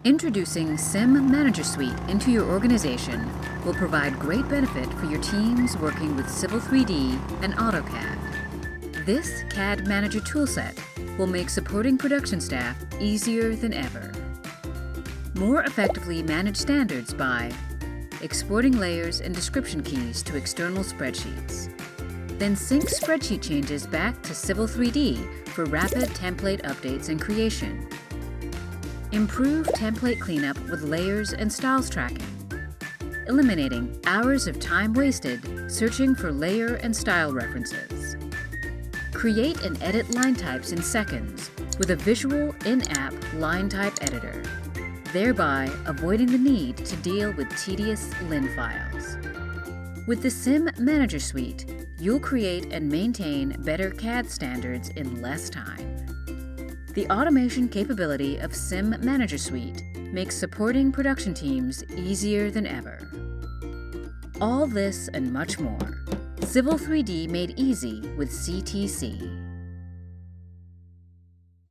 Introducing CIM Manager Suite into your organization will provide great benefit for your teams working with Civil 3D and AutoCAD. This CAD Manager toolset will make supporting production staff easier than ever. More effectively manage standards by exporting layers and description keys to external spreadsheets. Then sync spreadsheet changes back to Civil 3D for rapid template updates and creation. Improve template cleanup with layers and styles tracking, eliminating hours of time wasted searching for layer and style references. Create and edit line types in seconds with a visual in-app line type editor, thereby avoiding the need to deal with tedious LIN files. With the CIM Manager Suite, you'll create and maintain better CAD standards in less time. The automation capability of CIM Manager Suite makes supporting production teams easier than ever. All this and much more. Civil 3D made easy with CTC.